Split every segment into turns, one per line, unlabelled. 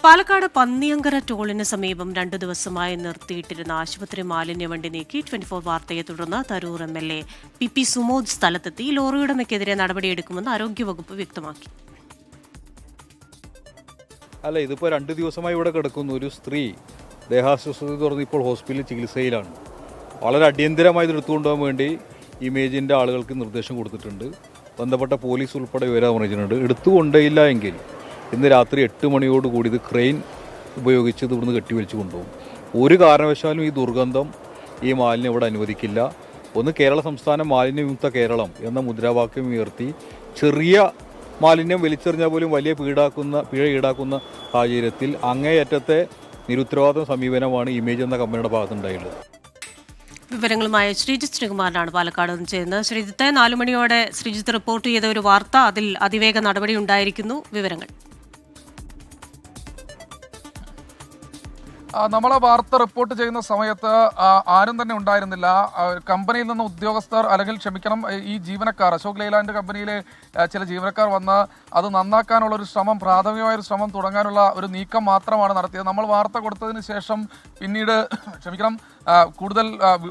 പാലക്കാട് പന്നിയങ്കര ടോളിന് സമീപം 2 ദിവസമായി നിർത്തിയിട്ടിരുന്ന ആശുപത്രി മാലിന്യ വണ്ടി നീക്കി 24 വാർത്തയെ തുടർന്ന് തരൂർ എം.എൽ.എ. പി സുമോദ് സ്ഥലത്തെത്തി. ലോറിയുടമയ്ക്കെതിരെ നടപടിയെടുക്കുമെന്ന് ആരോഗ്യവകുപ്പ് വ്യക്തമാക്കി.
അല്ല, ഇതിപ്പോൾ 2 ദിവസമായി ഇവിടെ കിടക്കുന്നു. ഒരു സ്ത്രീ ദേഹാസ്വസ്ഥത തുടർന്ന് ഇപ്പോൾ ഹോസ്പിറ്റലിൽ ചികിത്സയിലാണ്. വളരെ അടിയന്തരമായി ഇത് എടുത്തുകൊണ്ടുപോകാൻ വേണ്ടി ഇമേജിൻ്റെ ആളുകൾക്ക് നിർദ്ദേശം കൊടുത്തിട്ടുണ്ട്. ബന്ധപ്പെട്ട പോലീസ് ഉൾപ്പെടെ വിവരം അറിയിച്ചിട്ടുണ്ട്. എടുത്തുകൊണ്ടേയില്ല എങ്കിൽ ഇന്ന് രാത്രി 8 മണിയോടുകൂടി ഇത് ക്രെയിൻ ഉപയോഗിച്ച് ഇത് ഇവിടുന്ന് കെട്ടിവലിച്ച് കൊണ്ടുപോകും. ഒരു കാരണവശാലും ഈ ദുർഗന്ധം, ഈ മാലിന്യം ഇവിടെ അനുവദിക്കില്ല. ഒന്ന്, കേരള സംസ്ഥാനം മാലിന്യവിമുക്ത കേരളം എന്ന മുദ്രാവാക്യം ഉയർത്തി ചെറിയ മാലിന്യം വലിച്ചെറിഞ്ഞാൽ പോലും വലിയ പിഴ ഈടാക്കുന്ന സാഹചര്യത്തിൽ അങ്ങേയറ്റത്തെ നിരുത്തരവാദ സമീപനമാണ് ഇമേജ് എന്ന കമ്പനിയുടെ ഭാഗത്തുണ്ടായുള്ളത്.
വിവരങ്ങളുമായി ശ്രീജിത്ത് ശ്രീകുമാറിനാണ് പാലക്കാട് നിന്ന് ചെയ്യുന്നത്. ശ്രീജിത്ത്, 4 മണിയോടെ ശ്രീജിത്ത് റിപ്പോർട്ട് ചെയ്ത ഒരു വാർത്ത, അതിൽ അതിവേഗ നടപടി ഉണ്ടായിരിക്കുന്നു. വിവരങ്ങൾ.
നമ്മളെ വാർത്ത റിപ്പോർട്ട് ചെയ്യുന്ന സമയത്ത് ആരും തന്നെ ഉണ്ടായിരുന്നില്ല. കമ്പനിയിൽ നിന്ന് ഉദ്യോഗസ്ഥർ, അല്ലെങ്കിൽ ക്ഷമിക്കണം, ഈ ജീവനക്കാർ, അശോക് ലെയ്ലാൻഡ് കമ്പനിയിലെ ചില ജീവനക്കാർ വന്ന് അത് നന്നാക്കാനുള്ള ഒരു ശ്രമം, പ്രാഥമികമായൊരു ശ്രമം തുടങ്ങാനുള്ള ഒരു നീക്കം മാത്രമാണ് നടത്തിയത്. നമ്മൾ വാർത്ത കൊടുത്തതിന് ശേഷം പിന്നീട് കൂടുതൽ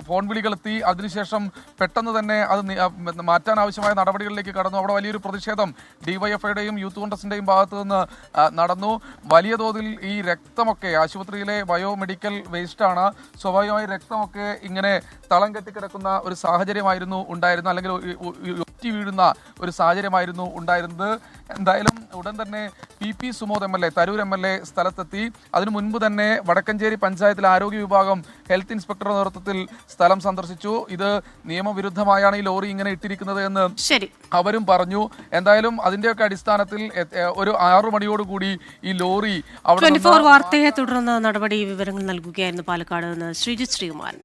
ഫോൺ വിളികളെത്തി. അതിനുശേഷം പെട്ടെന്ന് തന്നെ അത് മാറ്റാൻ ആവശ്യമായ നടപടികളിലേക്ക് കടന്നു. അവിടെ വലിയൊരു പ്രതിഷേധം ഡിവൈഎഫ്ഐയുടെയും യൂത്ത് കോൺഗ്രസിൻ്റെയും ഭാഗത്തു നിന്ന് നടന്നു. വലിയ തോതിൽ ഈ രക്തമൊക്കെ, ആശുപത്രിയിലെ ബയോമെഡിക്കൽ വേസ്റ്റാണ്, സ്വാഭാവികമായി രക്തമൊക്കെ ഇങ്ങനെ തളം കെട്ടിക്കിടക്കുന്ന ഒരു സാഹചര്യമായിരുന്നു ഉണ്ടായിരുന്നത്, അല്ലെങ്കിൽ ഒറ്റി വീഴുന്ന ഒരു സാഹചര്യമായിരുന്നു ഉണ്ടായിരുന്നത്. എന്തായാലും ഉടൻ തന്നെ P Sumod MLA., Tharoor MLA. സ്ഥലത്തെത്തി. അതിനു മുൻപ് തന്നെ വടക്കഞ്ചേരി പഞ്ചായത്തിലെ ആരോഗ്യ വിഭാഗം ഹെൽത്ത് ഇൻസ്പെക്ടറുടെ നേതൃത്വത്തിൽ സ്ഥലം സന്ദർശിച്ചു. ഇത് നിയമവിരുദ്ധമായാണ് ഈ ലോറി ഇങ്ങനെ ഇട്ടിരിക്കുന്നത് എന്ന് അവരും പറഞ്ഞു. എന്തായാലും അതിന്റെയൊക്കെ അടിസ്ഥാനത്തിൽ ഒരു 6 മണിയോടുകൂടി ഈ ലോറി അവിടെ
24 വാർത്തയെ തുടർന്ന് നടപടി വിവരങ്ങൾ നൽകുകയായിരുന്നു പാലക്കാട് നിന്ന് ശ്രീജിത്ത് ശ്രീകുമാരൻ.